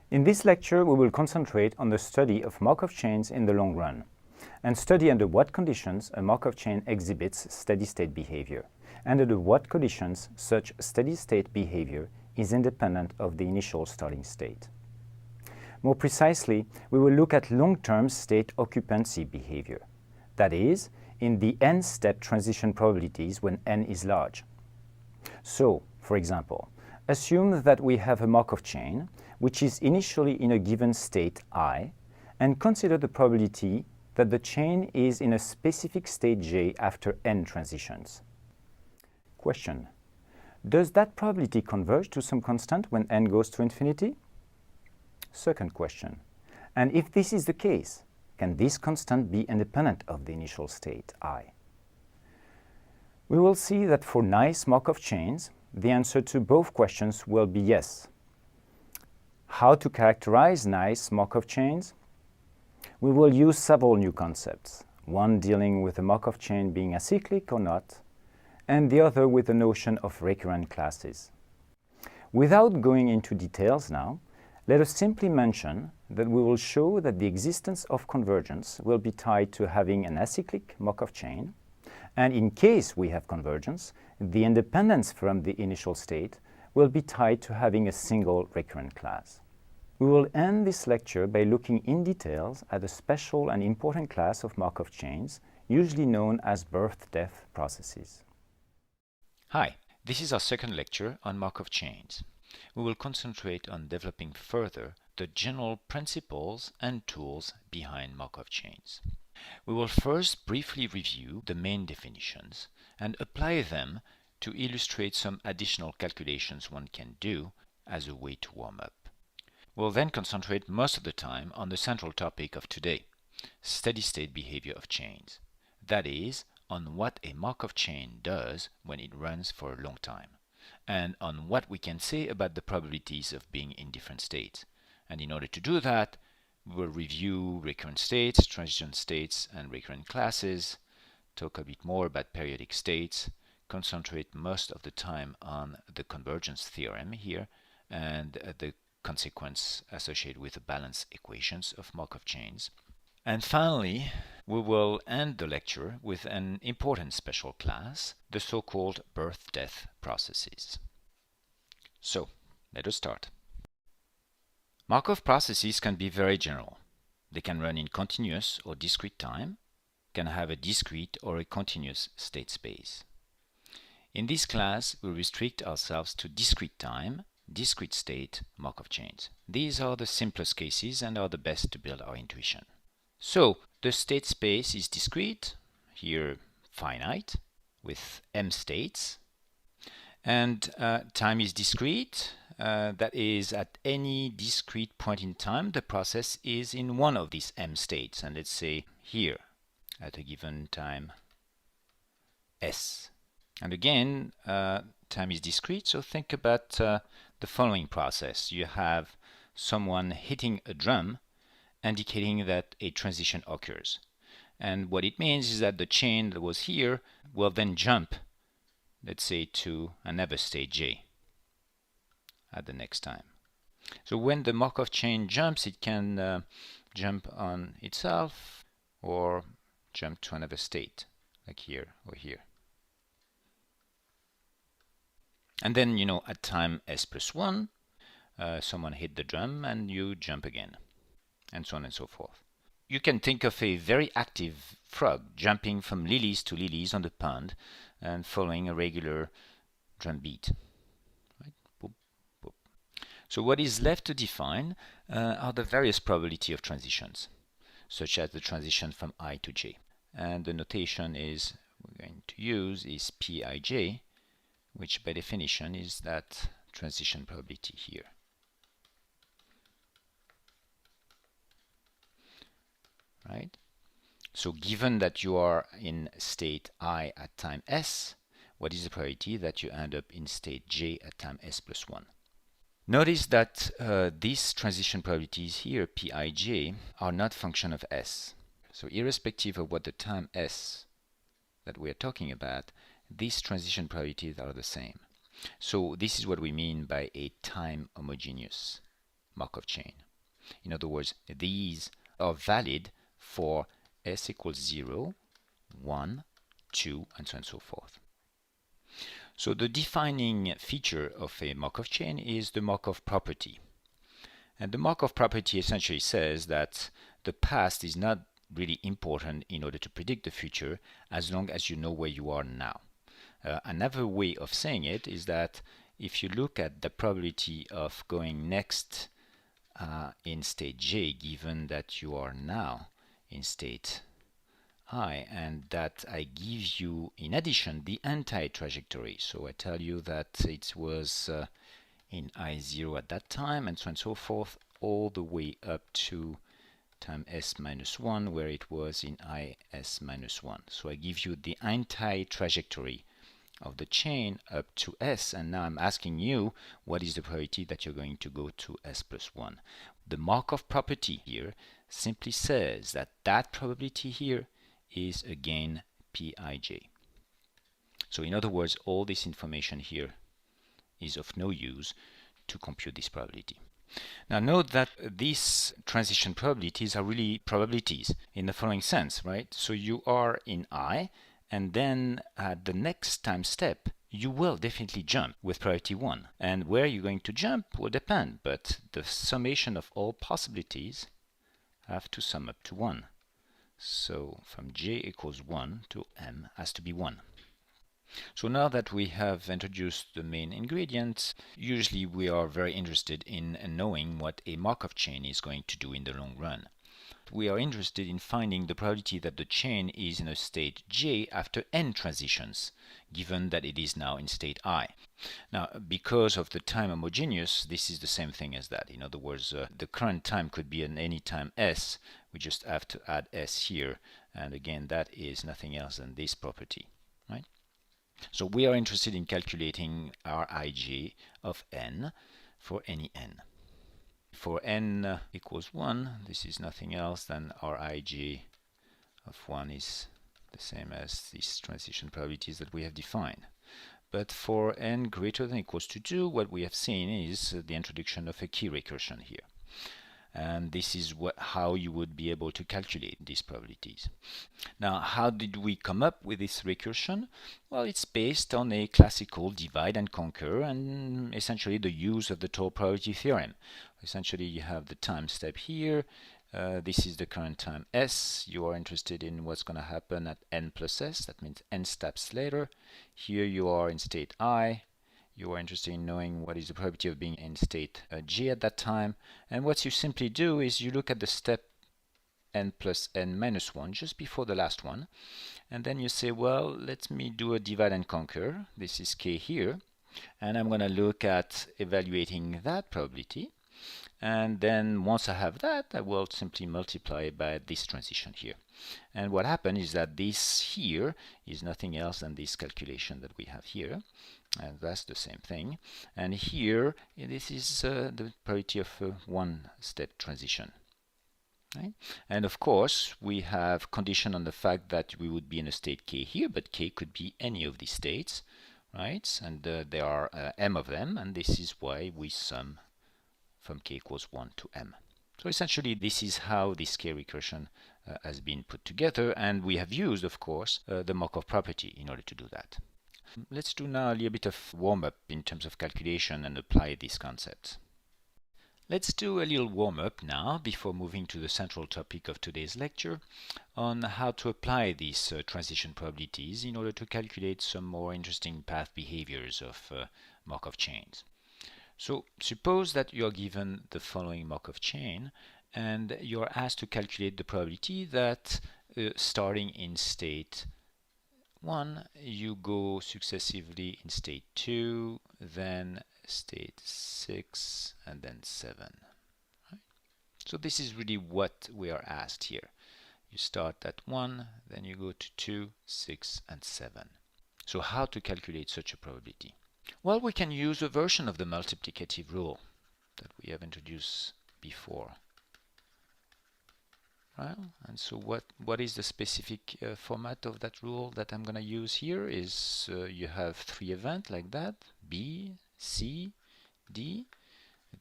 In this lecture, we will concentrate on the study of Markov chains in the long run and study under what conditions a Markov chain exhibits steady-state behavior and under what conditions such steady-state behavior is independent of the initial starting state. More precisely, we will look at long-term state occupancy behavior, that is, in the n-step transition probabilities when n is large. So, for example, assume that we have a Markov chain which is initially in a given state I, and consider the probability that the chain is in a specific state j after n transitions. Question: does that probability converge to some constant when n goes to infinity? Second question: and if this is the case, can this constant be independent of the initial state I? We will see that for nice Markov chains, the answer to both questions will be yes. How to characterize nice Markov chains? We will use several new concepts, one dealing with the Markov chain being acyclic or not, and the other with the notion of recurrent classes. Without going into details now, let us simply mention that we will show that the existence of convergence will be tied to having an acyclic Markov chain, and in case we have convergence, the independence from the initial state will be tied to having a single recurrent class. We will end this lecture by looking in details at a special and important class of Markov chains, usually known as birth-death processes. Hi, this is our second lecture on Markov chains. We will concentrate on developing further the general principles and tools behind Markov chains. We will first briefly review the main definitions and apply them to illustrate some additional calculations one can do as a way to warm up. We'll then concentrate most of the time on the central topic of today, steady-state behavior of chains. That is, on what a Markov chain does when it runs for a long time, and on what we can say about the probabilities of being in different states. And in order to do that, we will review recurrent states, transition states, and recurrent classes, talk a bit more about periodic states, concentrate most of the time on the convergence theorem here, and the consequence associated with the balance equations of Markov chains. And finally, we will end the lecture with an important special class, the so-called birth-death processes. So, let us start. Markov processes can be very general. They can run in continuous or discrete time, can have a discrete or a continuous state space. In this class, we restrict ourselves to discrete time, discrete state Markov chains. These are the simplest cases and are the best to build our intuition. So, the state space is discrete, here finite, with m states, and time is discrete, that is, at any discrete point in time, the process is in one of these m states, and let's say here, at a given time s. And again, time is discrete, so think about the following process. You have someone hitting a drum, indicating that a transition occurs. And what it means is that the chain that was here will then jump, let's say, to another state j at the next time. So when the Markov chain jumps, it can jump on itself or jump to another state, like here or here. And then, at time s plus 1, someone hit the drum and you jump again, and so on and so forth. You can think of a very active frog jumping from lilies to lilies on the pond and following a regular drum beat. Right? Boop, boop. So what is left to define are the various probability of transitions, such as the transition from I to j. And the notation we're going to use is Pij, which by definition is that transition probability here. Right? So given that you are in state I at time s, what is the probability that you end up in state j at time s plus 1? Notice that these transition probabilities here, Pij, are not function of s. So irrespective of what the time s that we are talking about, these transition probabilities are the same. So this is what we mean by a time homogeneous Markov chain. In other words, these are valid for s equals 0, 1, 2, and so on and so forth. So the defining feature of a Markov chain is the Markov property. And the Markov property essentially says that the past is not really important in order to predict the future as long as you know where you are now. Another way of saying it is that if you look at the probability of going next in state j, given that you are now in state I, and that I give you in addition the anti-trajectory. So I tell you that it was in I0 at that time, and so on and so forth, all the way up to time s minus 1, where it was in is minus 1. So I give you the anti-trajectory of the chain up to s, and now I'm asking you what is the probability that you're going to go to s plus 1. The Markov property here simply says that that probability here is again Pij. So in other words, all this information here is of no use to compute this probability. Now note that these transition probabilities are really probabilities in the following sense, right? So you are in I, and then at the next time step, you will definitely jump with probability 1. And where you're going to jump will depend, but the summation of all possibilities have to sum up to 1. So from j equals 1 to m has to be 1. So now that we have introduced the main ingredients, usually we are very interested in knowing what a Markov chain is going to do in the long run. We are interested in finding the probability that the chain is in a state j after n transitions, given that it is now in state I. Now, because of the time homogeneous, this is the same thing as that. In other words, the current time could be at any time s. We just have to add s here, and again, that is nothing else than this property, right? So we are interested in calculating Rij of n for any n. For n equals 1, this is nothing else than Rij of 1 is the same as these transition probabilities that we have defined. But for n greater than or equals to 2, what we have seen is the introduction of a key recursion here. And this is how you would be able to calculate these probabilities. Now, how did we come up with this recursion? Well, it's based on a classical divide and conquer and essentially the use of the total probability theorem. Essentially, you have the time step here. This is the current time s. You are interested in what's going to happen at n plus s. That means n steps later. Here you are in state I. You are interested in knowing what is the probability of being in state j at that time. And what you simply do is you look at the step n plus n minus 1 just before the last one. And then you say, well, let me do a divide and conquer. This is k here. And I'm going to look at evaluating that probability. And then once I have that, I will simply multiply by this transition here. And what happened is that this here is nothing else than this calculation that we have here. And that's the same thing. And here, this is the probability of one-step transition. Right? And of course, we have condition on the fact that we would be in a state k here, but k could be any of these states, right? And there are m of them, and this is why we sum from k equals 1 to m. So essentially, this is how this k recursion has been put together, and we have used, of course, the Markov property in order to do that. Let's do now a little bit of warm-up in terms of calculation and apply these concepts. Let's do a little warm-up now before moving to the central topic of today's lecture on how to apply these transition probabilities in order to calculate some more interesting path behaviors of Markov chains. So suppose that you are given the following Markov chain and you are asked to calculate the probability that starting in state 1, you go successively in state 2, then state 6, and then 7. Right? So this is really what we are asked here. You start at 1, then you go to 2, 6, and 7. So how to calculate such a probability? Well, we can use a version of the multiplicative rule that we have introduced before. Right? And so what is the specific format of that rule that I'm going to use here is you have 3 events like that, B, C, D.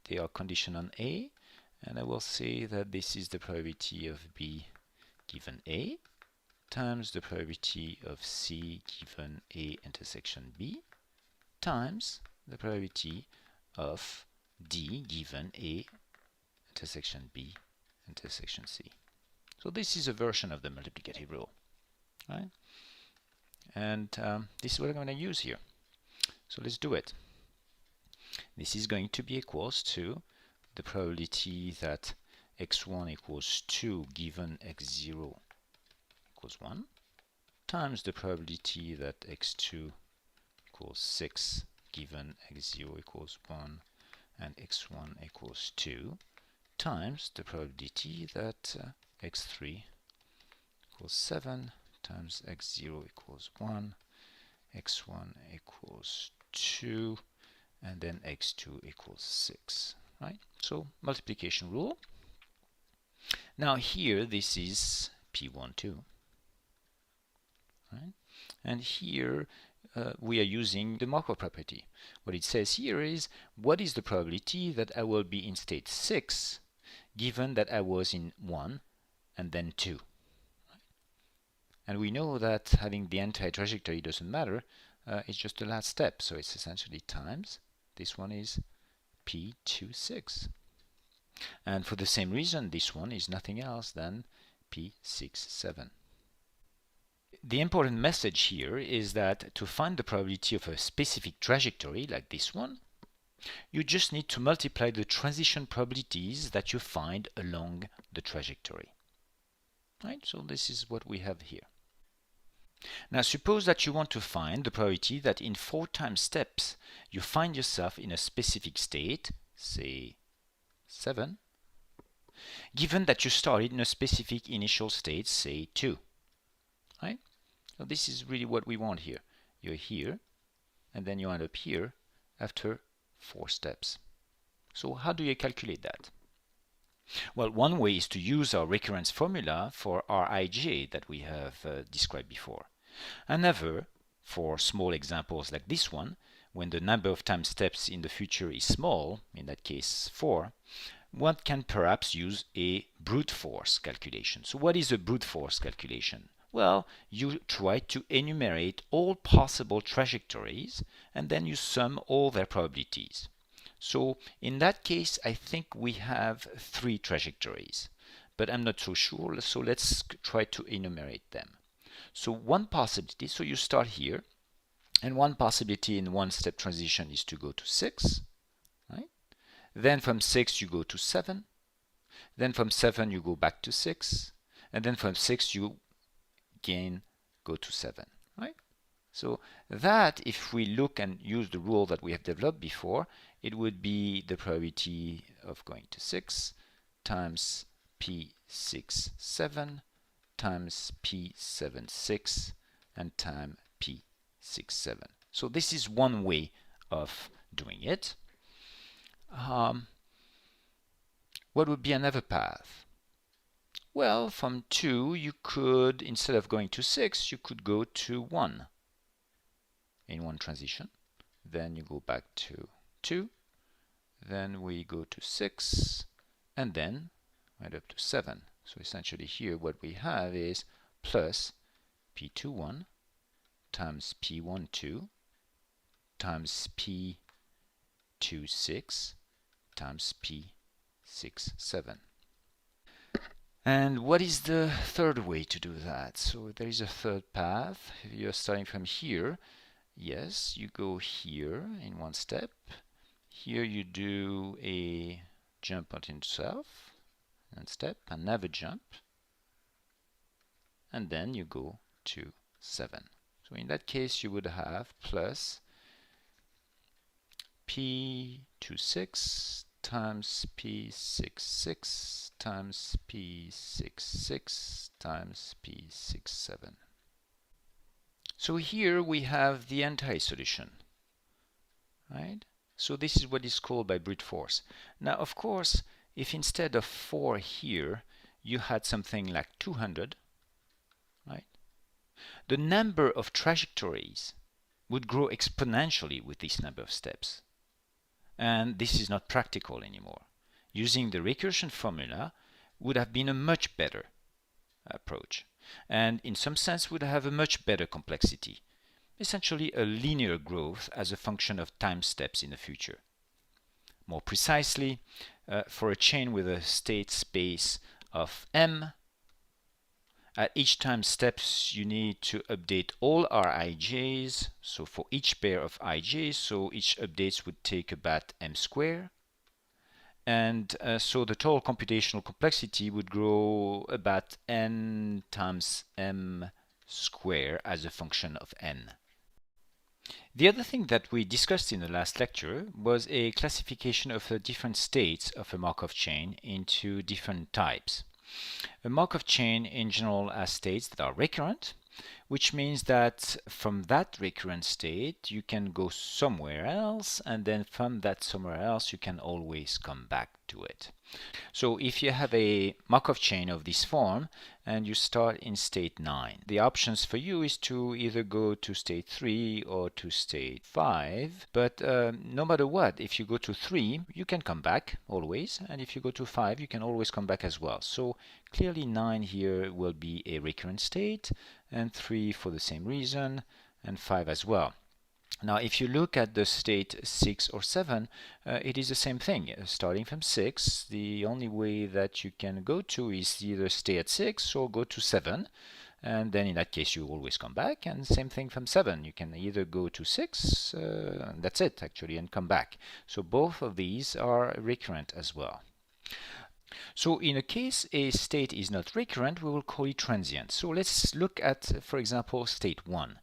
they are conditioned on A, and I will say that this is the probability of B given A times the probability of C given A intersection B times the probability of D given A intersection B intersection C. So this is a version of the multiplicative rule, right? And this is what I'm going to use here. So let's do it. This is going to be equals to the probability that x1 equals 2 given x0 equals 1 times the probability that x2 equals 6 given x0 equals 1 and x1 equals 2 times the probability that x3 equals 7 times x0 equals 1, x1 equals 2, and then x2 equals 6, right? So multiplication rule. Now here this is P12, right? And here we are using the Markov property. What it says here is, what is the probability that I will be in state 6 given that I was in 1 and then 2? And we know that having the anti-trajectory doesn't matter, it's just the last step, so it's essentially times, this one is P26. And for the same reason, this one is nothing else than P67. The important message here is that to find the probability of a specific trajectory, like this one, you just need to multiply the transition probabilities that you find along the trajectory. Right? So this is what we have here. Now suppose that you want to find the probability that in 4 time steps you find yourself in a specific state, say 7, given that you started in a specific initial state, say 2. Right? So this is really what we want here. You're here, and then you end up here after 4 steps. So how do you calculate that? Well, one way is to use our recurrence formula for Rij that we have described before. Another, for small examples like this one, when the number of time steps in the future is small, in that case 4, one can perhaps use a brute force calculation. So what is a brute force calculation? Well, you try to enumerate all possible trajectories and then you sum all their probabilities. So in that case, I think we have 3 trajectories, but I'm not so sure, so let's try to enumerate them. So one possibility, so you start here, and one possibility in one step transition is to go to 6, right? Then from 6 you go to 7, then from 7 you go back to 6, and then from 6 you again go to 7, right? So that, if we look and use the rule that we have developed before, it would be the probability of going to 6 times P67 times P76 and times P67. So this is one way of doing it. What would be another path? Well, from 2 you could, instead of going to 6, you could go to 1 in one transition. Then you go back to 2, then we go to 6, and then right up to 7. So essentially here what we have is plus P21 times P12 times P26 times P67. And what is the third way to do that? So there is a third path. If you're starting from here, yes, you go here in one step. Here you do a jump on itself, and step, another jump, and then you go to 7. So in that case you would have plus P26 times P66 times P66 times P67. So here we have the anti-solution, right? So this is what is called by brute force. Now, of course, if instead of 4 here, you had something like 200, right? The number of trajectories would grow exponentially with this number of steps. and this is not practical anymore. Using the recursion formula would have been a much better approach, and in some sense would have a much better complexity, essentially a linear growth as a function of time steps in the future. More precisely, for a chain with a state space of m, at each time steps you need to update all Rij's, so for each pair of ij's, so each updates would take about m squared, and so the total computational complexity would grow about n times m squared as a function of n. The other thing that we discussed in the last lecture was a classification of the different states of a Markov chain into different types. A Markov chain in general has states that are recurrent, which means that from that recurrent state you can go somewhere else, and then from that somewhere else you can always come back to it. So if you have a Markov chain of this form and you start in state 9, the options for you is to either go to state 3 or to state 5, but no matter what, if you go to 3 you can come back always, and if you go to 5 you can always come back as well. So clearly 9 here will be a recurrent state, and 3 for the same reason, and 5 as well. Now if you look at the state 6 or 7, it is the same thing. Starting from 6, the only way that you can go to is either stay at 6 or go to 7, and then in that case you always come back, and same thing from 7. You can either go to 6, that's it actually, and come back. So both of these are recurrent as well. So in a case a state is not recurrent, we will call it transient. So let's look at, for example, state 1.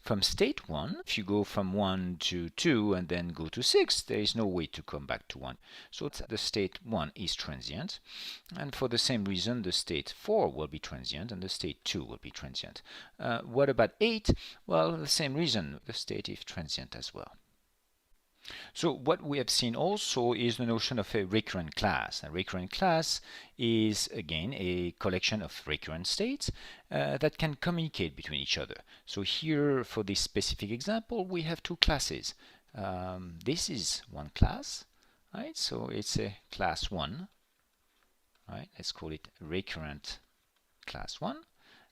From state 1, if you go from 1 to 2 and then go to 6, there is no way to come back to 1. So the state 1 is transient, and for the same reason the state 4 will be transient and the state 2 will be transient. What about 8? Well, the same reason, the state is transient as well. So what we have seen also is the notion of a recurrent class. A recurrent class is again a collection of recurrent states that can communicate between each other. So here for this specific example we have two classes. This is one class, right? So it's a class 1, right? Let's call it recurrent class 1,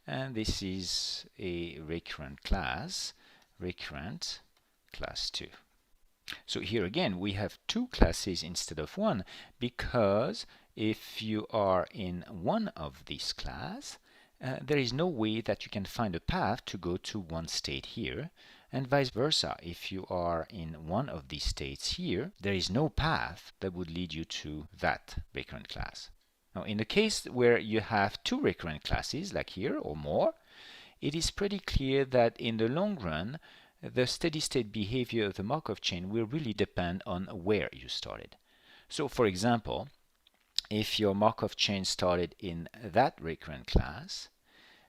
and this is a recurrent class 2. So here again we have two classes instead of one, because if you are in one of these class, there is no way that you can find a path to go to one state here, and vice versa. If you are in one of these states here, there is no path that would lead you to that recurrent class. Now in the case where you have two recurrent classes like here or more, it is pretty clear that in the long run the steady-state behavior of the Markov chain will really depend on where you started. So for example, if your Markov chain started in that recurrent class,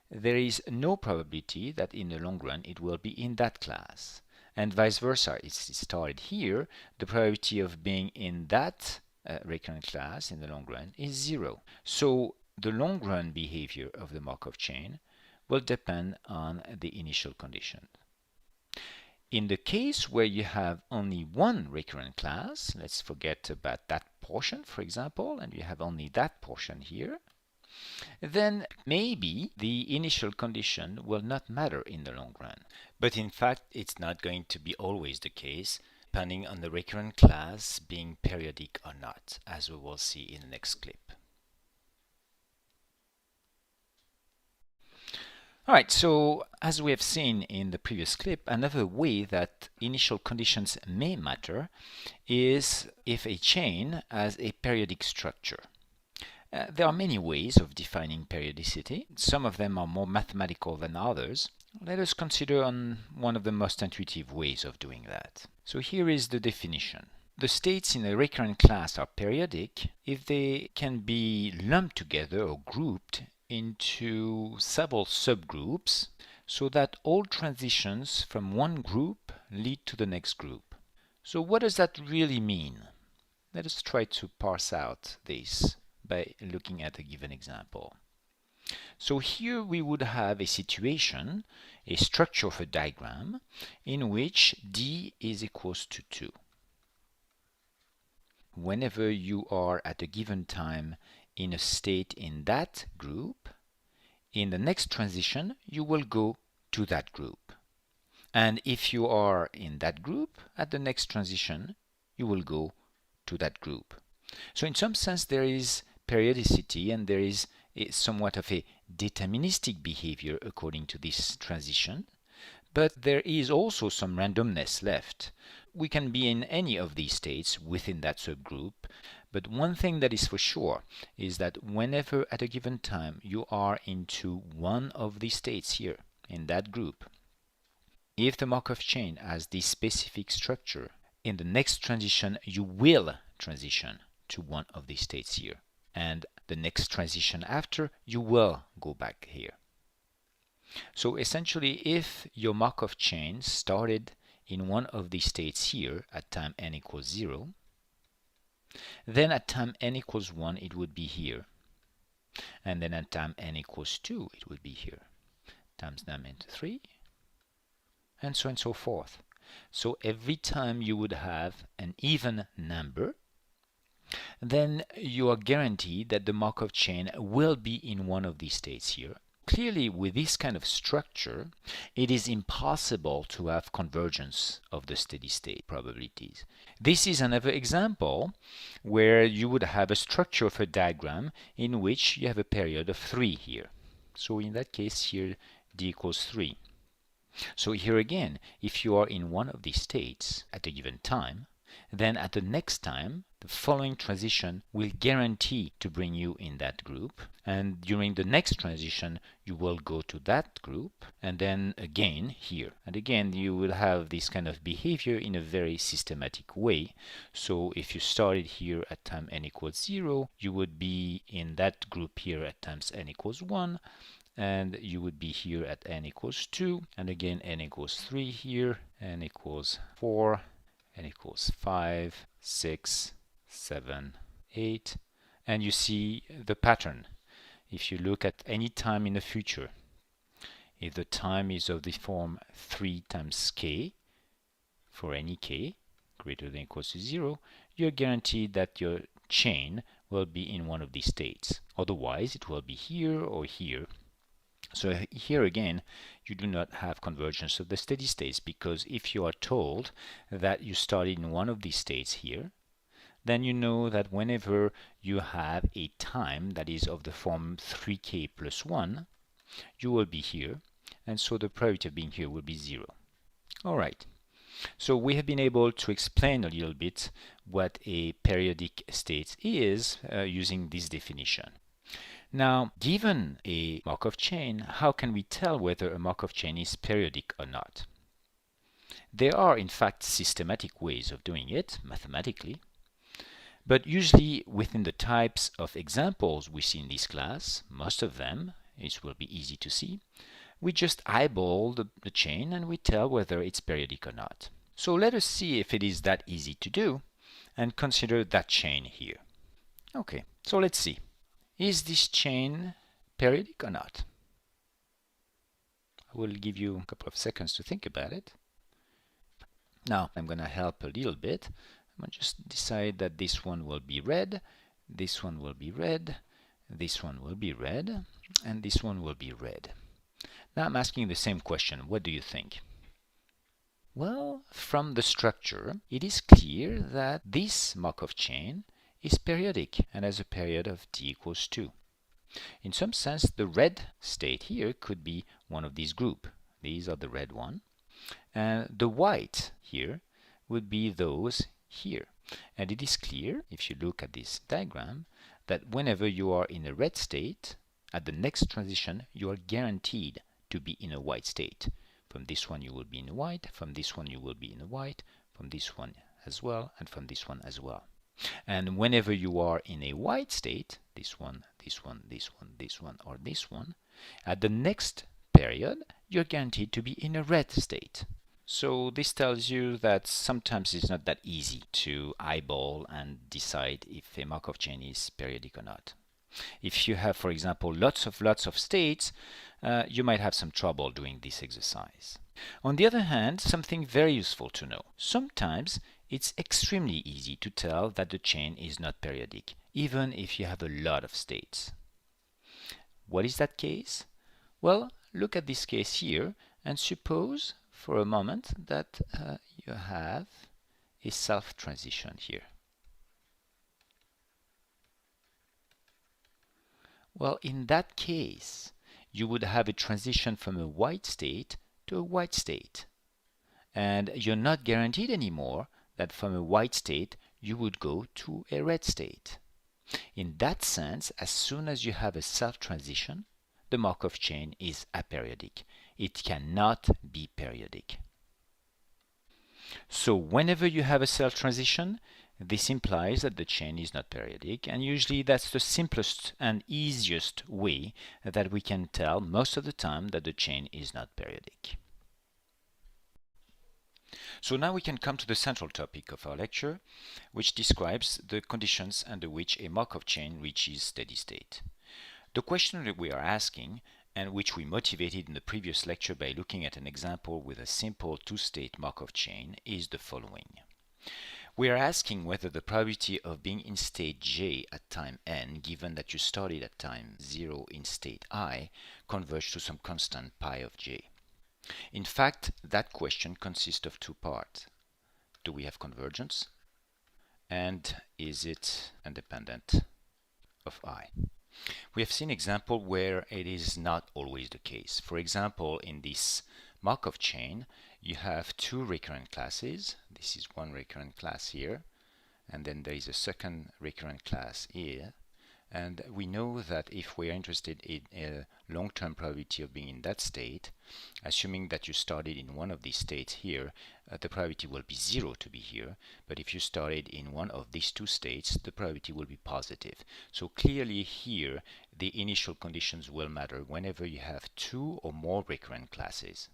there is no probability that in the long run it will be in that class. And vice versa, if it started here, the probability of being in that recurrent class in the long run is 0. So the long run behavior of the Markov chain will depend on the initial condition. In the case where you have only one recurrent class, let's forget about that portion, for example, and you have only that portion here, then maybe the initial condition will not matter in the long run. But in fact, it's not going to be always the case, depending on the recurrent class being periodic or not, as we will see in the next clip. Alright, so as we have seen in the previous clip, another way that initial conditions may matter is if a chain has a periodic structure. There are many ways of defining periodicity. Some of them are more mathematical than others. Let us consider on one of the most intuitive ways of doing that. So here is the definition. The states in a recurrent class are periodic if they can be lumped together or grouped into several subgroups so that all transitions from one group lead to the next group. So what does that really mean? Let us try to parse out this by looking at a given example. So here we would have a situation, a structure of a diagram, in which D is equals to 2. whenever you are at a given time in a state in that group, in the next transition you will go to that group. And if you are in that group, at the next transition you will go to that group. So in some sense there is periodicity and there is somewhat of a deterministic behavior according to this transition, but there is also some randomness left. We can be in any of these states within that subgroup, but one thing that is for sure is that whenever at a given time you are into one of these states here in that group, if the Markov chain has this specific structure, in the next transition you will transition to one of these states here, and the next transition after you will go back here. So essentially, if your Markov chain started in one of these states here at time n equals 0, then at time n equals 1 it would be here, and then at time n equals 2 it would be here, times n into 3, and so on and so forth. So every time you would have an even number, then you are guaranteed that the Markov chain will be in one of these states here. Clearly, with this kind of structure, it is impossible to have convergence of the steady state probabilities. This is another example where you would have a structure of a diagram in which you have a period of 3 here. So in that case here d equals 3. So here again, if you are in one of these states at a given time, then at the next time the following transition will guarantee to bring you in that group, and during the next transition you will go to that group, and then again here, and again you will have this kind of behavior in a very systematic way. So if you started here at time n equals 0, you would be in that group here at times n equals 1, and you would be here at n equals 2, and again n equals 3 here, n equals 4, n equals 5, 6, 7, 8, and you see the pattern. If you look at any time in the future, if the time is of the form 3 times k, for any k greater than or equals to 0, you're guaranteed that your chain will be in one of these states. Otherwise, it will be here or here. So here again, you do not have convergence of the steady states, because if you are told that you started in one of these states here, then you know that whenever you have a time that is of the form 3k plus 1, you will be here, and so the probability of being here will be 0. Alright, so we have been able to explain a little bit what a periodic state is using this definition. Now, given a Markov chain, how can we tell whether a Markov chain is periodic or not? There are in fact systematic ways of doing it mathematically, but usually within the types of examples we see in this class, most of them, it will be easy to see, we just eyeball the chain and we tell whether it's periodic or not. So let us see if it is that easy to do and consider that chain here. Okay, so let's see. Is this chain periodic or not? I will give you a couple of seconds to think about it. Now I'm going to help a little bit. I'm going to just decide that this one will be red, this one will be red, this one will be red, and this one will be red. Now I'm asking the same question. What do you think? Well, from the structure, it is clear that this Markov chain is periodic and has a period of t equals 2. In some sense, the red state here could be one of these group. These are the red one. And the white here would be those here. And it is clear, if you look at this diagram, that whenever you are in a red state, at the next transition, you are guaranteed to be in a white state. From this one you will be in white, from this one you will be in white, from this one as well, and from this one as well. And whenever you are in a white state, this one, this one, this one, this one, or this one, at the next period, you're guaranteed to be in a red state. So this tells you that sometimes it's not that easy to eyeball and decide if a Markov chain is periodic or not. If you have, for example, lots of states, you might have some trouble doing this exercise. On the other hand, something very useful to know. Sometimes it's extremely easy to tell that the chain is not periodic, even if you have a lot of states. What is that case? Well, look at this case here and suppose for a moment that you have a self-transition here. Well, in that case, you would have a transition from a white state to a white state. And you're not guaranteed anymore that from a white state you would go to a red state. In that sense, as soon as you have a self-transition, the Markov chain is aperiodic. It cannot be periodic. So whenever you have a self-transition, this implies that the chain is not periodic, and usually that's the simplest and easiest way that we can tell most of the time that the chain is not periodic. So now we can come to the central topic of our lecture, which describes the conditions under which a Markov chain reaches steady state. The question that we are asking, and which we motivated in the previous lecture by looking at an example with a simple two-state Markov chain, is the following. We are asking whether the probability of being in state j at time n, given that you started at time 0 in state I, converge to some constant pi of j. In fact, that question consists of two parts. Do we have convergence? And is it independent of I? We have seen example where it is not always the case. For example, in this Markov chain, you have two recurrent classes. This is one recurrent class here, and then there is a second recurrent class here. And we know that if we are interested in a long-term probability of being in that state, assuming that you started in one of these states here, the probability will be 0 to be here. But if you started in one of these two states, the probability will be positive. So clearly here, the initial conditions will matter whenever you have two or more recurrent classes.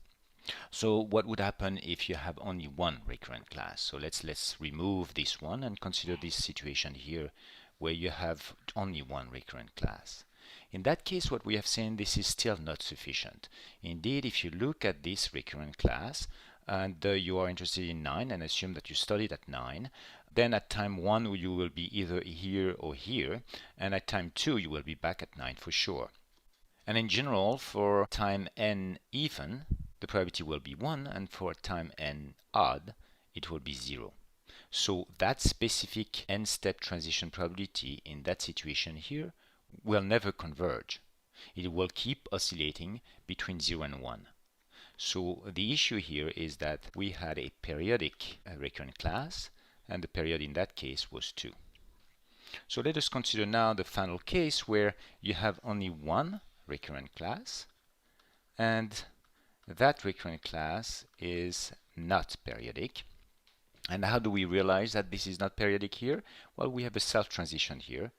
So what would happen if you have only one recurrent class? So let's remove this one and consider this situation here, where you have only one recurrent class. In that case, what we have seen, this is still not sufficient. Indeed, if you look at this recurrent class, and you are interested in 9, and assume that you studied at 9, then at time 1 you will be either here or here, and at time 2 you will be back at 9 for sure. And in general, for time n even, the probability will be 1, and for time n odd, it will be 0. So that specific n-step transition probability in that situation here will never converge. It will keep oscillating between 0 and 1. So the issue here is that we had a periodic recurrent class, and the period in that case was 2. So let us consider now the final case where you have only one recurrent class, and that recurrent class is not periodic. And how do we realize that this is not periodic here? Well, we have a self-transition here.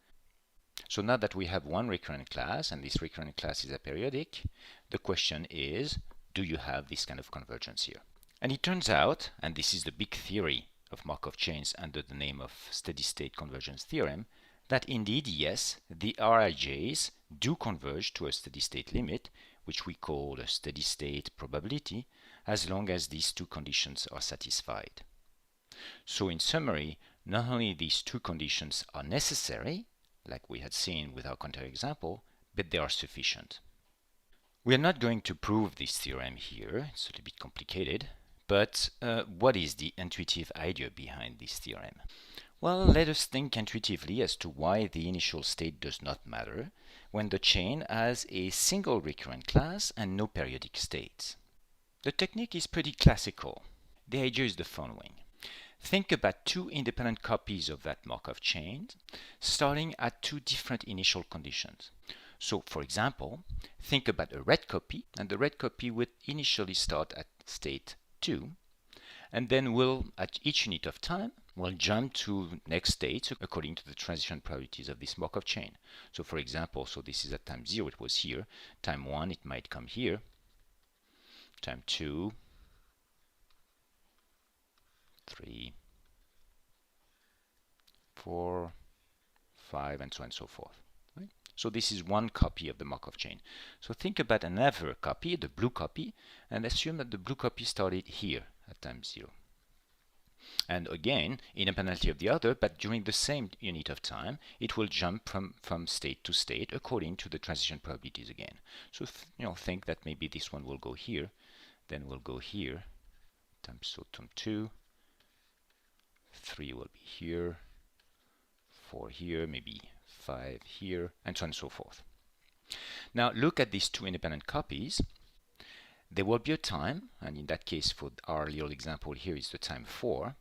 So now that we have one recurrent class, and this recurrent class is aperiodic, the question is, do you have this kind of convergence here? And it turns out, and this is the big theory of Markov chains under the name of steady-state convergence theorem, that indeed, yes, the Rij's do converge to a steady-state limit, which we call a steady-state probability, as long as these two conditions are satisfied. So in summary, not only these two conditions are necessary, like we had seen with our counterexample, but they are sufficient. We are not going to prove this theorem here, it's a little bit complicated, but what is the intuitive idea behind this theorem? Well, let us think intuitively as to why the initial state does not matter when the chain has a single recurrent class and no periodic states. The technique is pretty classical. The idea is the following. Think about two independent copies of that Markov chain, starting at two different initial conditions. So, for example, think about a red copy, and the red copy would initially start at state 2, and then will, at each unit of time, will jump to next state according to the transition probabilities of this Markov chain. So, for example, so this is at time 0, it was here. Time 1, it might come here. Time 2, 3, 4, 5, and so on and so forth. Right? So this is one copy of the Markov chain. So think about another copy, the blue copy, and assume that the blue copy started here at time 0. And again, independently of the other, but during the same unit of time, it will jump from state to state according to the transition probabilities again. So think that maybe this one will go here, then will go here, times 2, 3 will be here, 4 here, maybe 5 here, and so on and so forth. Now look at these two independent copies. There will be a time, and in that case for our little example here is the time 4,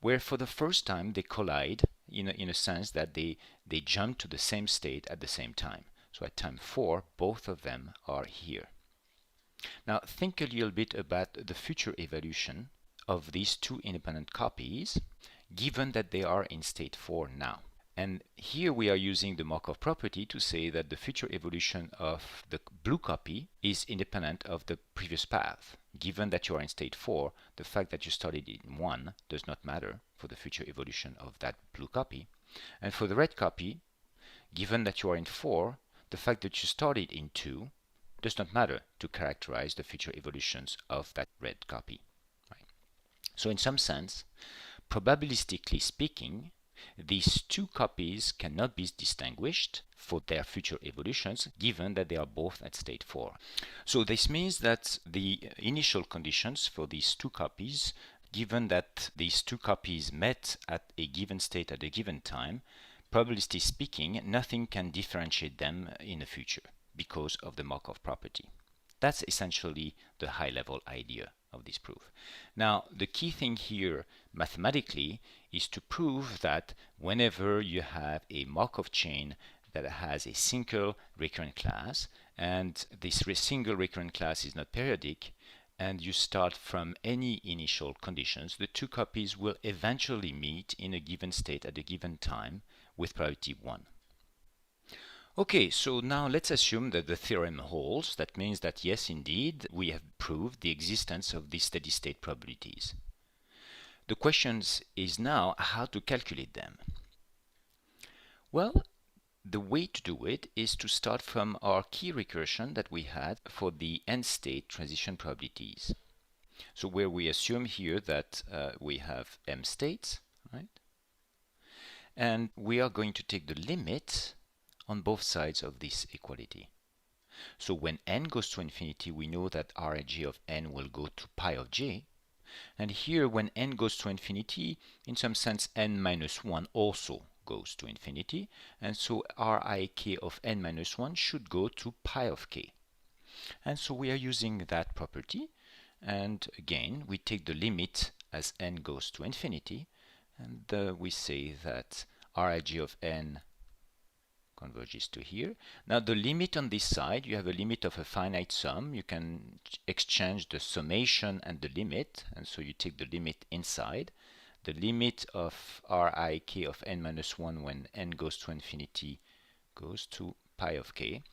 where for the first time they collide in a sense that they jump to the same state at the same time. So at time 4, both of them are here. Now think a little bit about the future evolution of these two independent copies, given that they are in state 4 now. And here we are using the Markov property to say that the future evolution of the blue copy is independent of the previous path. Given that you are in state 4, the fact that you started in 1 does not matter for the future evolution of that blue copy. And for the red copy, given that you are in 4, the fact that you started in 2 does not matter to characterize the future evolutions of that red copy. Right? So in some sense, probabilistically speaking, these two copies cannot be distinguished for their future evolutions, given that they are both at state 4. So this means that the initial conditions for these two copies, given that these two copies met at a given state at a given time, probabilistically speaking, nothing can differentiate them in the future because of the Markov property. That's essentially the high-level idea of this proof. Now, the key thing here mathematically is to prove that whenever you have a Markov chain that has a single recurrent class, and this single recurrent class is not periodic, and you start from any initial conditions, the two copies will eventually meet in a given state at a given time with probability 1. Okay, so now let's assume that the theorem holds. That means that yes, indeed, we have proved the existence of these steady state probabilities. The question is now how to calculate them. Well, the way to do it is to start from our key recursion that we had for the end state transition probabilities. So where we assume here that we have m states, right? And we are going to take the limit on both sides of this equality. So when n goes to infinity, we know that Rij of n will go to pi of j. And here, when n goes to infinity, in some sense, n minus 1 also goes to infinity. And so Rik of n minus 1 should go to pi of k. And so we are using that property. And again, we take the limit as n goes to infinity. And we say that Rij of n converges to here. Now the limit on this side, you have a limit of a finite sum. You can exchange the summation and the limit, and so you take the limit inside. The limit of Rik of n minus 1 when n goes to infinity goes to pi of k,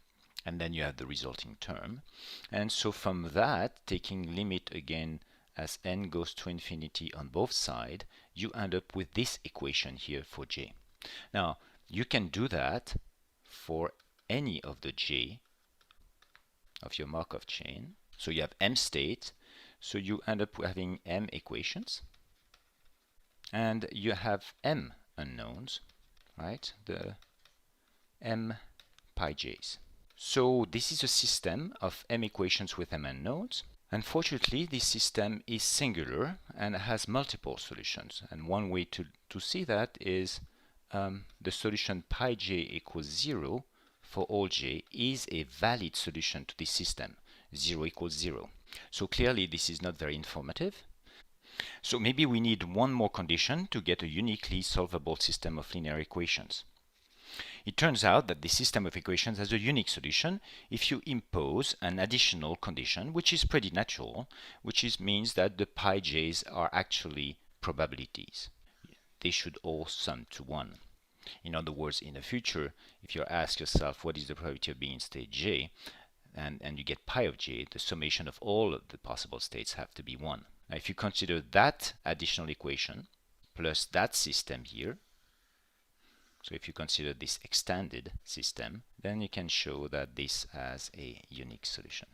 and then you have the resulting term. And so from that, taking limit again as n goes to infinity on both sides, you end up with this equation here for j. Now you can do that for any of the j of your Markov chain. So you have m state, so you end up having m equations, and you have m unknowns, right? The m pi j's. So this is a system of m equations with m unknowns. Unfortunately, this system is singular and has multiple solutions, and one way to see that is the solution pi j equals 0 for all j is a valid solution to this system. 0 equals 0. So clearly this is not very informative. So maybe we need one more condition to get a uniquely solvable system of linear equations. It turns out that the system of equations has a unique solution if you impose an additional condition, which is pretty natural, which means that the pi j's are actually probabilities. They should all sum to 1. In other words, in the future, if you ask yourself what is the probability of being in state j, and you get pi of j, the summation of all of the possible states have to be 1. Now, if you consider that additional equation plus that system here, so if you consider this extended system, then you can show that this has a unique solution.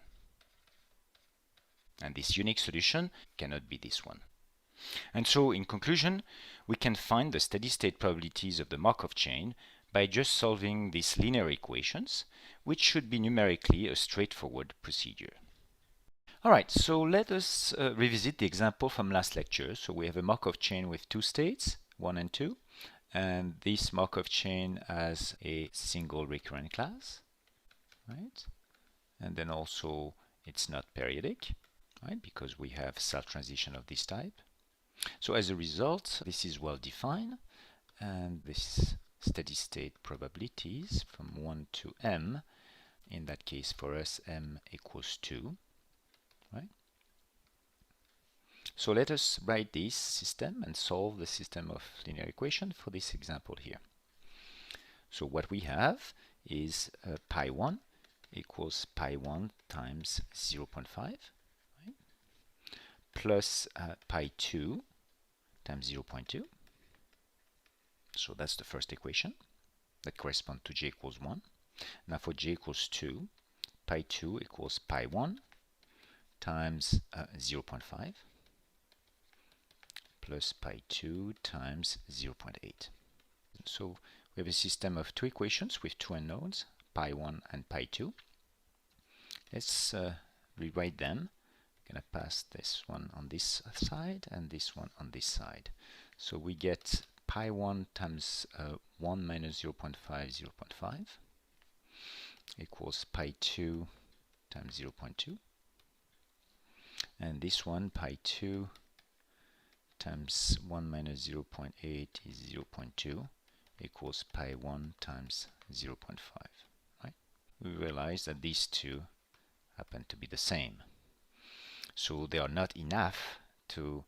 And this unique solution cannot be this one. And so, in conclusion, we can find the steady-state probabilities of the Markov chain by just solving these linear equations, which should be numerically a straightforward procedure. Alright, so let us revisit the example from last lecture. So we have a Markov chain with two states, 1 and 2, and this Markov chain has a single recurrent class, right? And then also it's not periodic, right? Because we have self-transition of this type. So as a result, this is well defined, and this steady-state probabilities from 1 to m, in that case for us m equals 2, right? So let us write this system and solve the system of linear equation for this example here. So what we have is pi 1 equals pi 1 times 0.5, right? Plus pi 2 times 0.2. So that's the first equation that corresponds to j equals 1. Now for j equals 2, pi 2 equals pi 1 times 0.5 plus pi 2 times 0.8. So we have a system of two equations with two unknowns, pi 1 and pi 2. Let's rewrite them. I'm going to pass this one on this side and this one on this side. So we get pi 1 times 1 minus 0.5, 0.5 equals pi 2 times 0.2. And this one, pi 2 times 1 minus 0.8 is 0.2 equals pi 1 times 0.5, right? We realize that these two happen to be the same. So they are not enough to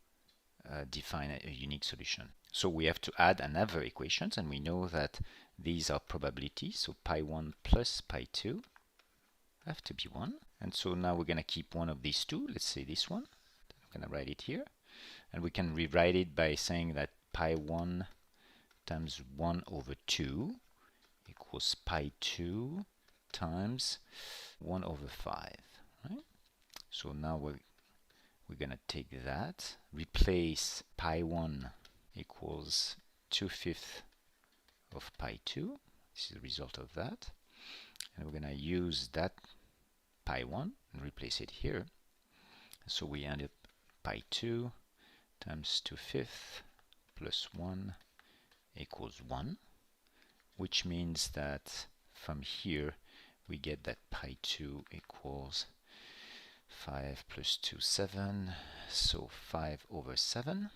define a unique solution. So we have to add another equations, and we know that these are probabilities. So pi 1 plus pi 2 have to be 1. And so now we're going to keep one of these two. Let's say this one. I'm going to write it here. And we can rewrite it by saying that pi 1 times 1 over 2 equals pi 2 times 1 over 5. Right? So now we're going to take that, replace pi 1 equals 2/5 of pi 2. This is the result of that. And we're going to use that pi 1 and replace it here. So we end up pi 2 times 2/5 plus 1 equals 1, which means that from here we get that pi 2 equals 5 plus 2, 7, so 5 over 7.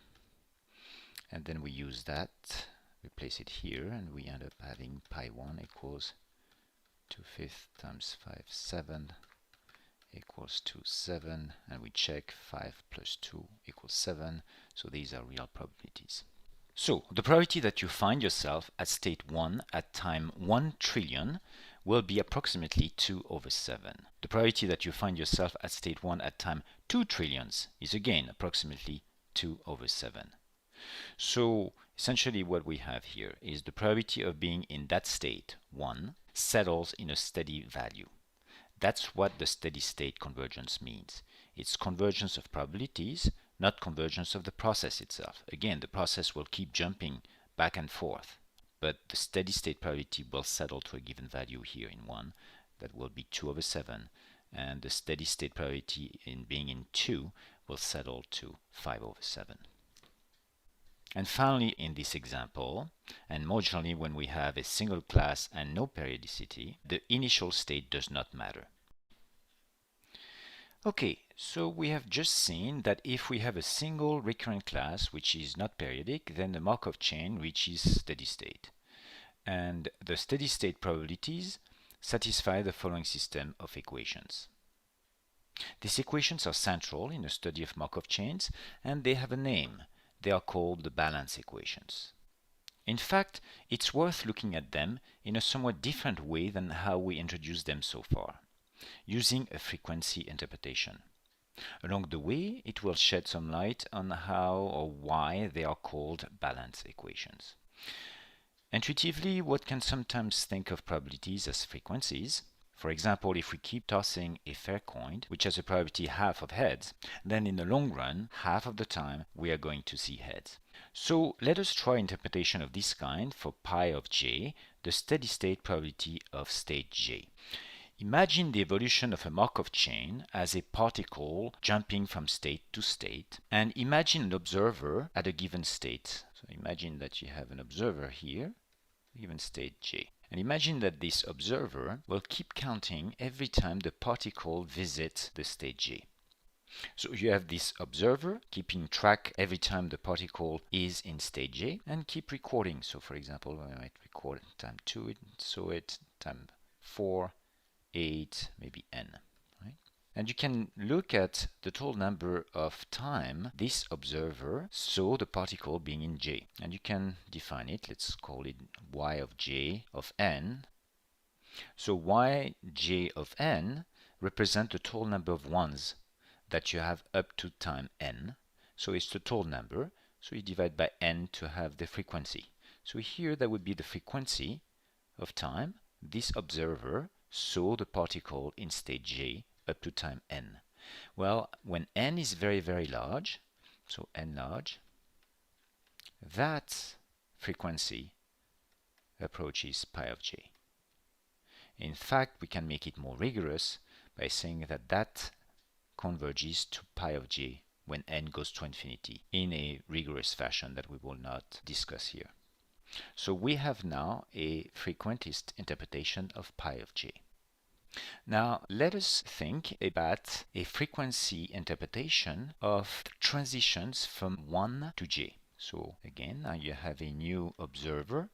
And then we use that, replace it here, and we end up having pi 1 equals 2/5 times 5, 7 equals 2, 7, and we check 5 plus 2 equals 7, so these are real probabilities. So the probability that you find yourself at state 1 at time 1 trillion will be approximately 2 over 7. The probability that you find yourself at state 1 at time 2 trillions is again approximately 2 over 7. So essentially what we have here is the probability of being in that state 1 settles in a steady value. That's what the steady state convergence means. It's convergence of probabilities, not convergence of the process itself. Again, the process will keep jumping back and forth, but the steady state probability will settle to a given value here in 1. That will be 2 over 7, and the steady state probability in being in 2 will settle to 5 over 7. And finally, in this example, and more generally when we have a single class and no periodicity, the initial state does not matter. Okay, so we have just seen that if we have a single recurrent class which is not periodic, then the Markov chain reaches steady state. And the steady state probabilities satisfy the following system of equations. These equations are central in the study of Markov chains, and they have a name. They are called the balance equations. In fact, it's worth looking at them in a somewhat different way than how we introduced them so far, using a frequency interpretation. Along the way, it will shed some light on how or why they are called balance equations. Intuitively, one can sometimes think of probabilities as frequencies. For example, if we keep tossing a fair coin, which has a probability half of heads, then in the long run, half of the time we are going to see heads. So let us try interpretation of this kind for pi of j, the steady state probability of state j. Imagine the evolution of a Markov chain as a particle jumping from state to state, and imagine an observer at a given state. So imagine that you have an observer here, given state j. And imagine that this observer will keep counting every time the particle visits the state j. So you have this observer keeping track every time the particle is in state j and keep recording. So for example, I might record time 2, so it time 4, 8, maybe n. Right? And you can look at the total number of time this observer saw the particle being in j. And you can define it. Let's call it y of j of n. So y j of n represents the total number of ones that you have up to time n. So it's the total number. So you divide by n to have the frequency. So here that would be the frequency of time this observer saw the particle in state j up to time n. Well, when n is very, very large, so n large, that frequency approaches pi of j. In fact, we can make it more rigorous by saying that that converges to pi of j when n goes to infinity in a rigorous fashion that we will not discuss here. So we have now a frequentist interpretation of pi of j. Now let us think about a frequency interpretation of transitions from 1 to j. So again, now you have a new observer,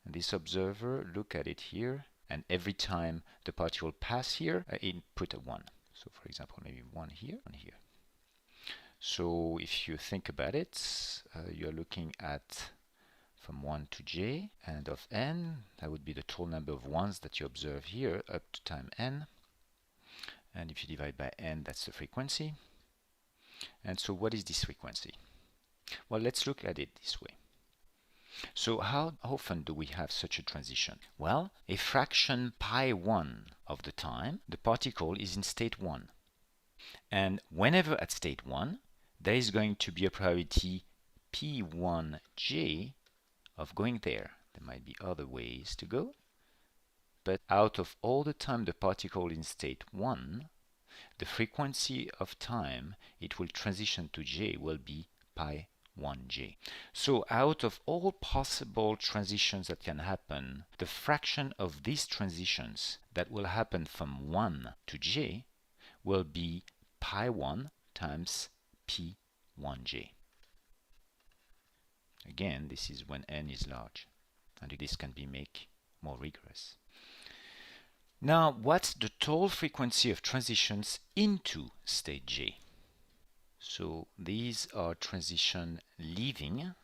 and this observer, look at it here, and every time the particle passes here, input a 1. So for example, maybe 1 here, 1 here. So if you think about it, you're looking at from 1 to j, and of n, that would be the total number of ones that you observe here up to time n. And if you divide by n, that's the frequency. And so what is this frequency? Well, let's look at it this way. So how often do we have such a transition? Well, a fraction pi 1 of the time, the particle is in state 1. And whenever at state 1, there is going to be a probability p1j of going there. There might be other ways to go, but out of all the time the particle in state 1, the frequency of time it will transition to j will be pi 1j. So out of all possible transitions that can happen, the fraction of these transitions that will happen from 1 to j will be pi 1 times p1j. Again, this is when n is large, and this can be made more rigorous. Now, what's the total frequency of transitions into state j? So these are transition leaving.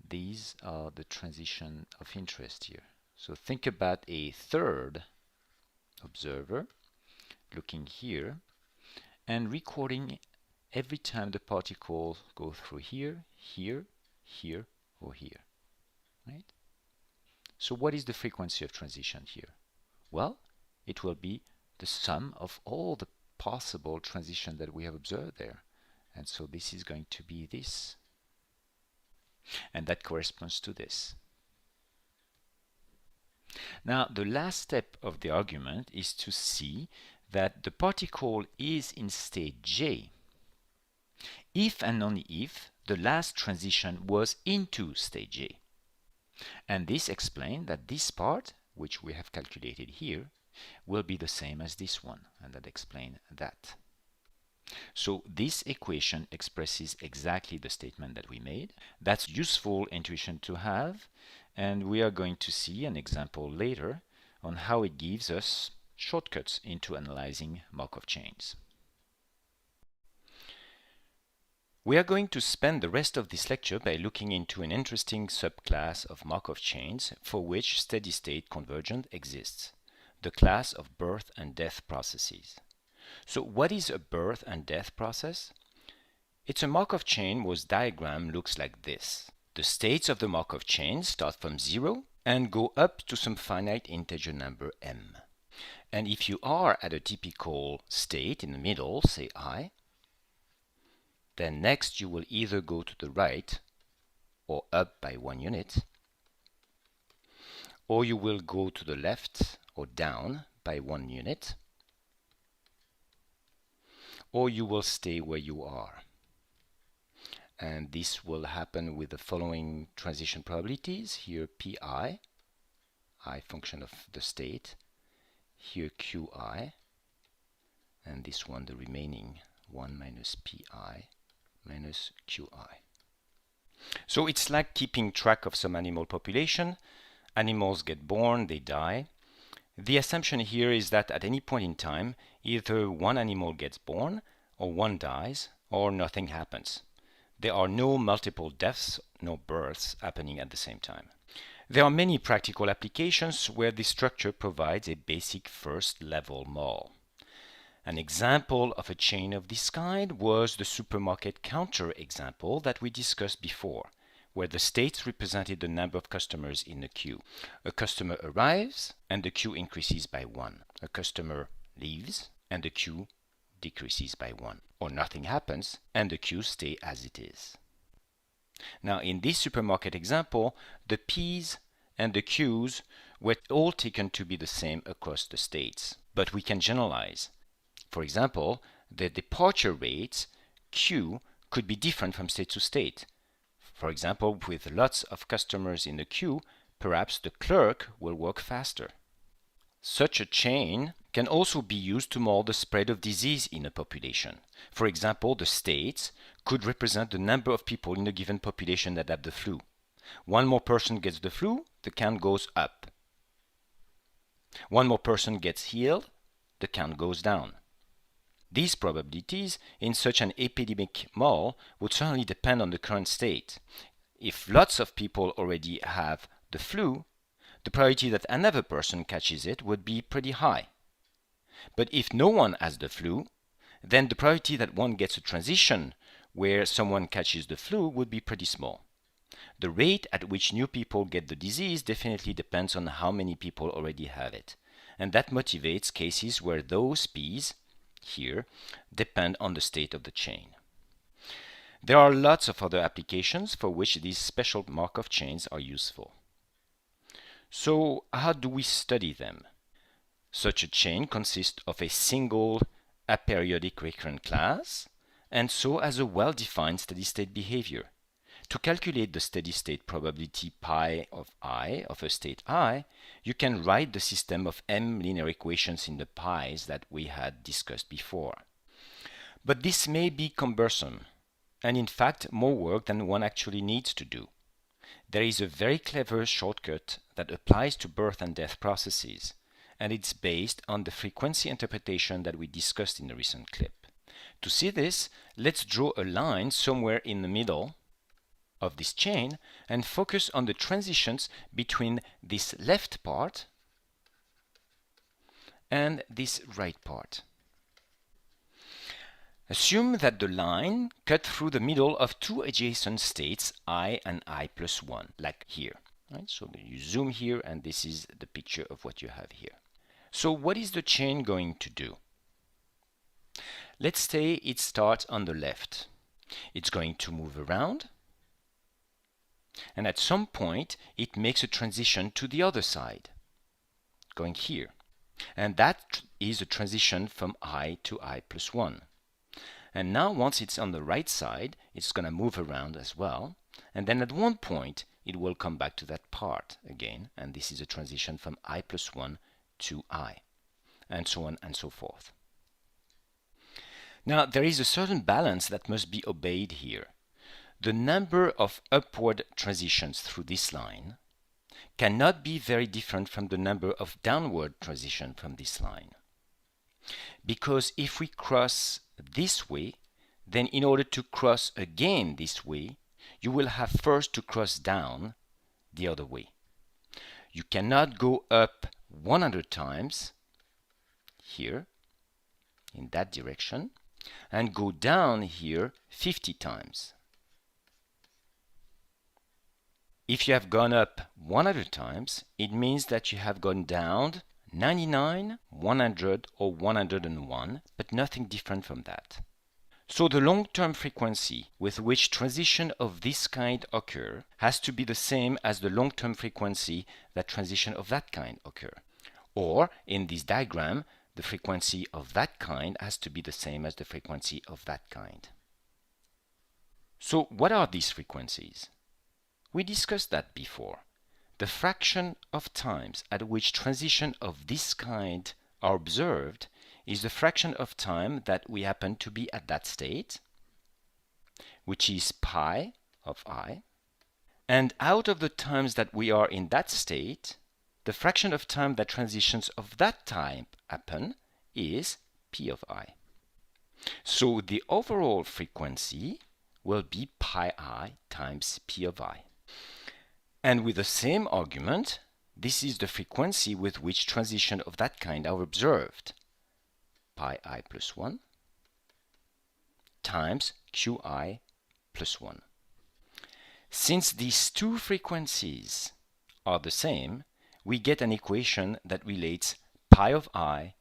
These are the transition of interest here. So think about a third observer looking here and recording every time the particles go through here, here, here, or here, right? So what is the frequency of transition here? Well, it will be the sum of all the possible transition that we have observed there. And so this is going to be this. And that corresponds to this. Now, the last step of the argument is to see that the particle is in state j if and only if the last transition was into state j. And this explains that this part, which we have calculated here, will be the same as this one, and that explains that. So this equation expresses exactly the statement that we made. That's useful intuition to have, and we are going to see an example later on how it gives us shortcuts into analyzing Markov chains. We are going to spend the rest of this lecture by looking into an interesting subclass of Markov chains for which steady-state convergence exists, the class of birth and death processes. So what is a birth and death process? It's a Markov chain whose diagram looks like this. The states of the Markov chain start from 0 and go up to some finite integer number m. And if you are at a typical state in the middle, say I, then next you will either go to the right or up by 1 unit, or you will go to the left or down by 1 unit, or you will stay where you are. And this will happen with the following transition probabilities. Here pi, I function of the state, here qi, and this one the remaining 1 minus pi minus qi. So it's like keeping track of some animal population. Animals get born, they die. The assumption here is that at any point in time, either one animal gets born, or one dies, or nothing happens. There are no multiple deaths, no births happening at the same time. There are many practical applications where this structure provides a basic first-level model. An example of a chain of this kind was the supermarket counter example that we discussed before, where the states represented the number of customers in the queue. A customer arrives and the queue increases by 1. A customer leaves and the queue decreases by 1. Or nothing happens and the queue stays as it is. Now in this supermarket example, the P's and the Q's were all taken to be the same across the states. But we can generalize. For example, the departure rates Q could be different from state to state. For example, with lots of customers in the queue, perhaps the clerk will work faster. Such a chain can also be used to model the spread of disease in a population. For example, the states could represent the number of people in a given population that have the flu. One more person gets the flu, the count goes up. One more person gets healed, the count goes down. These probabilities in such an epidemic model would certainly depend on the current state. If lots of people already have the flu, the probability that another person catches it would be pretty high. But if no one has the flu, then the probability that one gets a transition where someone catches the flu would be pretty small. The rate at which new people get the disease definitely depends on how many people already have it. And that motivates cases where those P's here depend on the state of the chain. There are lots of other applications for which these special Markov chains are useful. So how do we study them? Such a chain consists of a single aperiodic recurrent class and so has a well-defined steady-state behavior. To calculate the steady-state probability pi of I of a state I, you can write the system of m linear equations in the pi's that we had discussed before. But this may be cumbersome, and in fact more work than one actually needs to do. There is a very clever shortcut that applies to birth and death processes, and it's based on the frequency interpretation that we discussed in the recent clip. To see this, let's draw a line somewhere in the middle of this chain and focus on the transitions between this left part and this right part. Assume that the line cut through the middle of two adjacent states I and I plus 1, like here. Right? So you zoom here and this is the picture of what you have here. So what is the chain going to do? Let's say it starts on the left. It's going to move around, and at some point it makes a transition to the other side, going here. And that is a transition from I to I plus 1. And now once it's on the right side, it's going to move around as well. And then at one point, it will come back to that part again. And this is a transition from I plus 1 to I, and so on and so forth. Now, there is a certain balance that must be obeyed here. The number of upward transitions through this line cannot be very different from the number of downward transitions from this line. Because if we cross this way, then in order to cross again this way, you will have first to cross down the other way. You cannot go up 100 times here in that direction and go down here 50 times. If you have gone up 100 times, it means that you have gone down 99, 100, or 101, but nothing different from that. So the long-term frequency with which transition of this kind occur has to be the same as the long-term frequency that transition of that kind occur. Or, in this diagram, the frequency of that kind has to be the same as the frequency of that kind. So what are these frequencies? We discussed that before. The fraction of times at which transition of this kind are observed is the fraction of time that we happen to be at that state, which is pi of I. And out of the times that we are in that state, the fraction of time that transitions of that type happen is p of I. So the overall frequency will be pi I times p of I. And with the same argument, this is the frequency with which transition of that kind are observed. Pi I plus 1 times qi plus 1. Since these two frequencies are the same, we get an equation that relates pi of I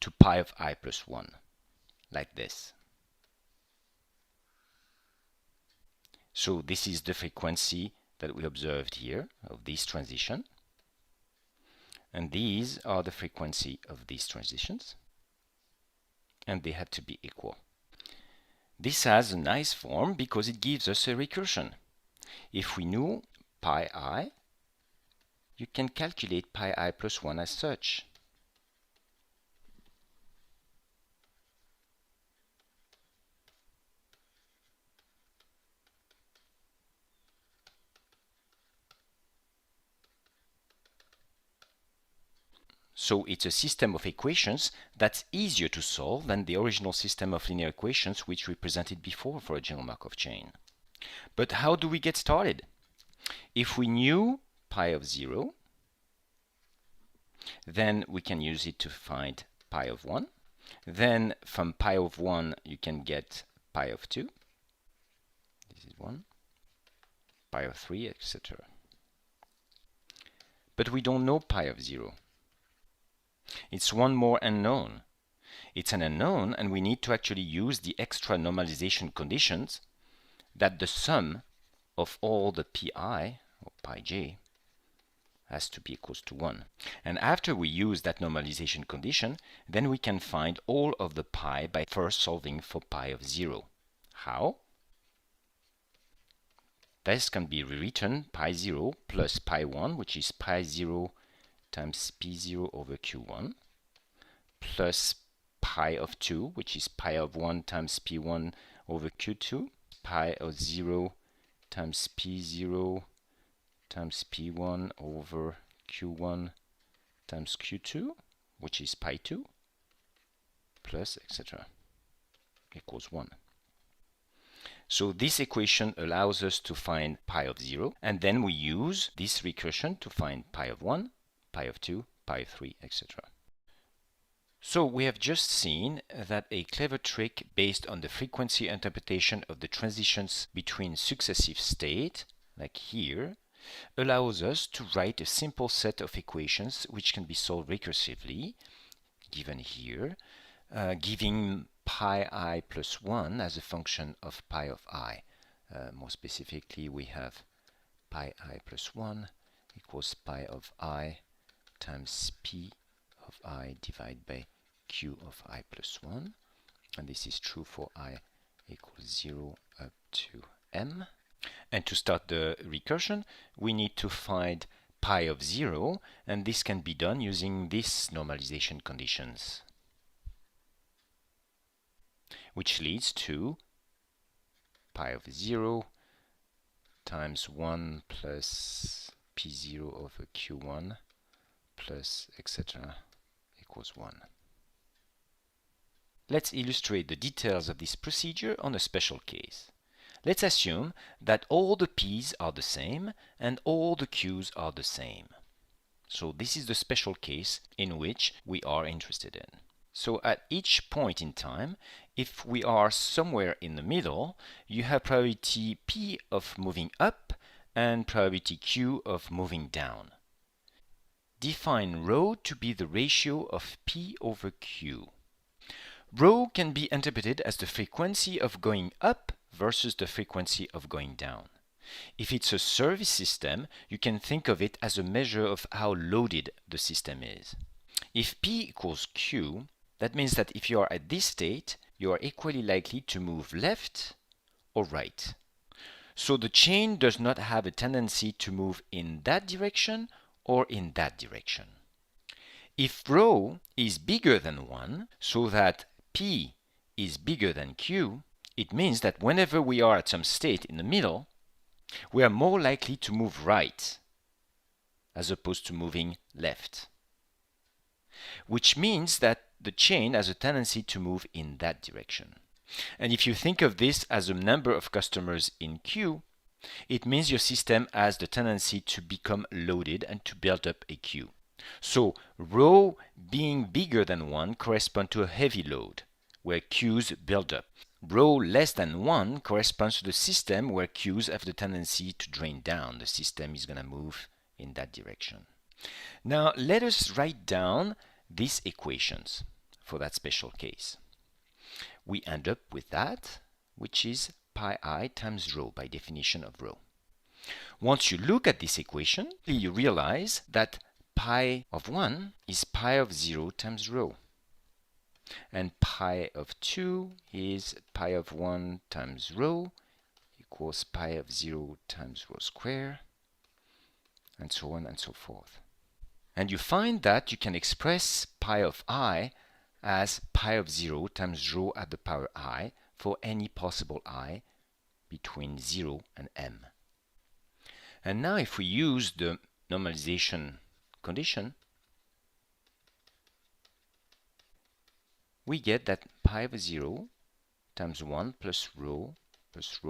to pi of I plus 1, like this. So this is the frequency that we observed here of this transition. And these are the frequency of these transitions. And they have to be equal. This has a nice form because it gives us a recursion. If we knew pi I, you can calculate pi I plus 1 as such. So it's a system of equations that's easier to solve than the original system of linear equations which we presented before for a general Markov chain. But how do we get started? If we knew pi of 0, then we can use it to find pi of 1. Then from pi of 1 you can get pi of 2. This is 1. Pi of 3, etc. But we don't know pi of 0. It's one more unknown. It's an unknown, and we need to actually use the extra normalization conditions that the sum of all the pi, or pi j, has to be equals to 1. And after we use that normalization condition, then we can find all of the pi by first solving for pi of 0. How? This can be rewritten pi 0 plus pi 1, which is pi 0 times p0 over q1, plus pi of 2, which is pi of 1 times p1 over q2, pi of 0 times p0 times p1 over q1 times q2, which is pi 2, plus etc. equals 1. So this equation allows us to find pi of 0, and then we use this recursion to find pi of 1, pi of 2, pi of 3, etc. So we have just seen that a clever trick based on the frequency interpretation of the transitions between successive states, like here, allows us to write a simple set of equations which can be solved recursively, given here, giving pi I plus 1 as a function of pi of I. More specifically, we have pi I plus 1 equals pi of I times p of I divided by q of I plus 1. And this is true for I equals 0 up to m. And to start the recursion, we need to find pi of 0, and this can be done using these normalization conditions, which leads to pi of 0 times 1 plus p0 over q1 plus etc. equals 1. Let's illustrate the details of this procedure on a special case. Let's assume that all the p's are the same and all the q's are the same. So this is the special case in which we are interested in. So at each point in time, if we are somewhere in the middle, you have priority p of moving up and probability q of moving down. Define rho to be the ratio of p over q. Rho can be interpreted as the frequency of going up versus the frequency of going down. If it's a service system, you can think of it as a measure of how loaded the system is. If P equals Q, that means that if you are at this state, you are equally likely to move left or right. So the chain does not have a tendency to move in that direction or in that direction. If rho is bigger than 1, so that P is bigger than Q, it means that whenever we are at some state in the middle, we are more likely to move right as opposed to moving left, which means that the chain has a tendency to move in that direction. And if you think of this as a number of customers in Q, it means your system has the tendency to become loaded and to build up a queue. So rho being bigger than 1 corresponds to a heavy load, where queues build up. Rho less than 1 corresponds to the system where queues have the tendency to drain down. The system is going to move in that direction. Now let us write down these equations for that special case. We end up with that, which is pi I times rho by definition of rho. Once you look at this equation, you realize that pi of 1 is pi of 0 times rho. And pi of 2 is pi of 1 times rho equals pi of 0 times rho square, and so on and so forth. And you find that you can express pi of I as pi of 0 times rho at the power I for any possible I between 0 and m. And now if we use the normalization condition, we get that pi of 0 times 1 plus rho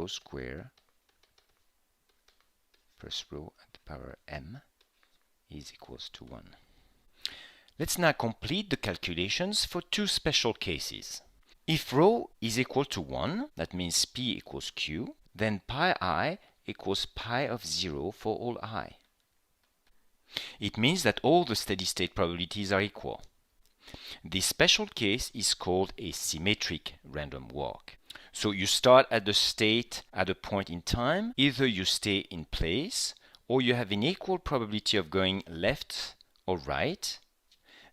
square plus rho at the power m is equals to 1. Let's now complete the calculations for two special cases. If rho is equal to 1, that means P equals Q, then pi I equals pi of 0 for all I. It means that all the steady state probabilities are equal. This special case is called a symmetric random walk. So you start at the state at a point in time, either you stay in place or you have an equal probability of going left or right.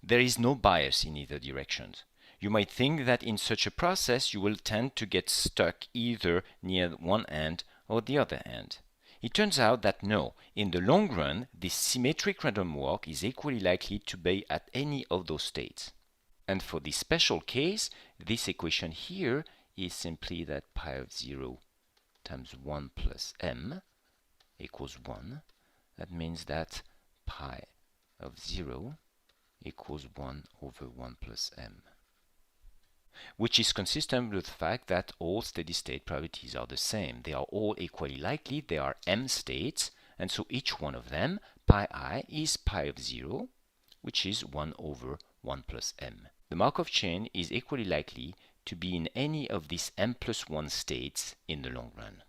There is no bias in either direction. You might think that in such a process you will tend to get stuck either near one end or the other end. It turns out that no, in the long run, this symmetric random walk is equally likely to be at any of those states. And for this special case, this equation here is simply that pi of 0 times 1 plus m equals 1. That means that pi of 0 equals 1 over 1 plus m, which is consistent with the fact that all steady state probabilities are the same. They are all equally likely. They are m states, and so each one of them, pi I, is pi of 0, which is 1 over 1 plus m. The Markov chain is equally likely to be in any of these m plus 1 states in the long run.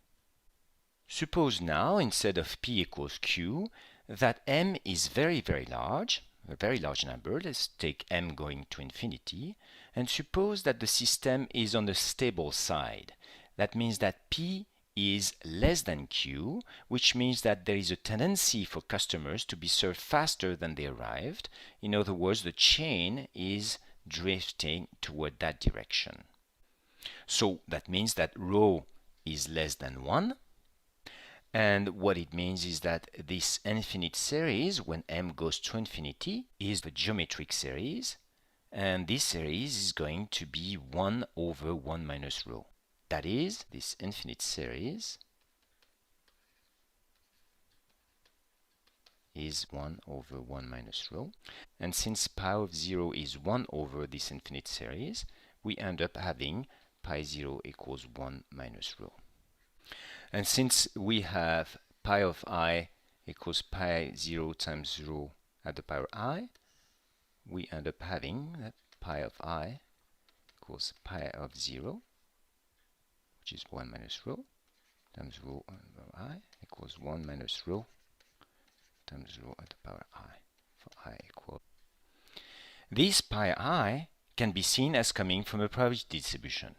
Suppose now, instead of p equals q, that m is very, very large, a very large number. Let's take m going to infinity, and suppose that the system is on the stable side. That means that p is less than q, which means that there is a tendency for customers to be served faster than they arrived. In other words, the chain is drifting toward that direction. So that means that rho is less than 1. And what it means is that this infinite series, when m goes to infinity, is the geometric series. And this series is going to be 1 over 1 minus rho. That is, this infinite series is 1 over 1 minus rho. And since pi of 0 is 1 over this infinite series, we end up having pi 0 equals 1 minus rho. And since we have pi of I equals pi 0 times rho at the power I, we end up having that pi of I equals pi of 0, which is 1 minus rho, times rho over I equals 1 minus rho times rho at the power I for I equal. This pi I can be seen as coming from a probability distribution.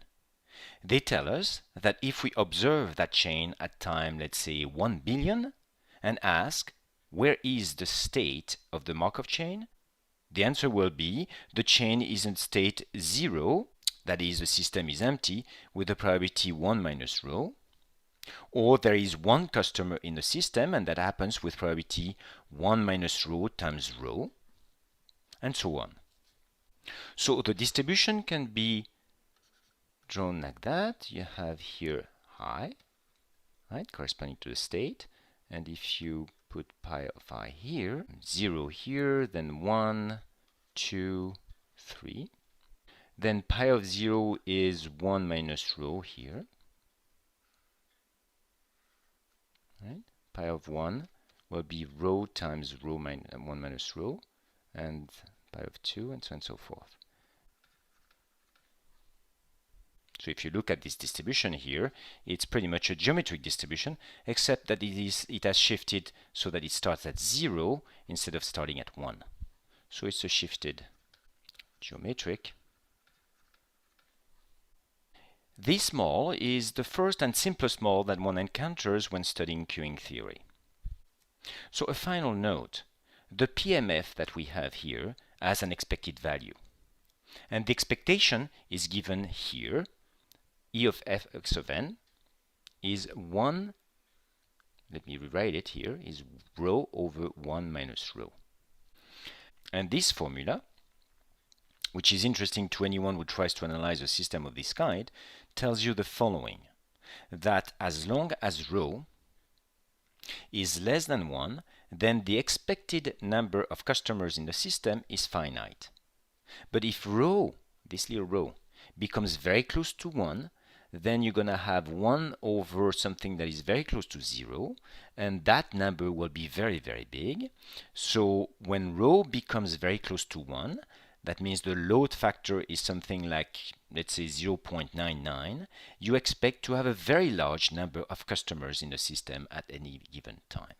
They tell us that if we observe that chain at time, let's say 1 billion, and ask where is the state of the Markov chain, the answer will be the chain is in state 0, that is, the system is empty with the probability 1 minus rho, or there is one customer in the system and that happens with probability 1 minus rho times rho, and so on. So the distribution can be drawn like that. You have here I, right, corresponding to the state, and if you put pi of I here, 0 here, then 1, 2, 3. Then pi of 0 is 1 minus rho here. Right? Pi of 1 will be rho times rho 1 minus rho, and pi of 2, and so on and so forth. So if you look at this distribution here, it's pretty much a geometric distribution, except that it has shifted so that it starts at 0 instead of starting at 1. So it's a shifted geometric. This model is the first and simplest model that one encounters when studying queuing theory. So a final note, the PMF that we have here has an expected value. And the expectation is given here. E of fx of n is 1, let me rewrite it here, is rho over 1 minus rho. And this formula, which is interesting to anyone who tries to analyze a system of this kind, tells you the following, that as long as rho is less than 1, then the expected number of customers in the system is finite. But if rho, this little rho, becomes very close to 1, then you're going to have 1 over something that is very close to 0, and that number will be very, very big. So when rho becomes very close to 1, that means the load factor is something like, let's say, 0.99, you expect to have a very large number of customers in the system at any given time.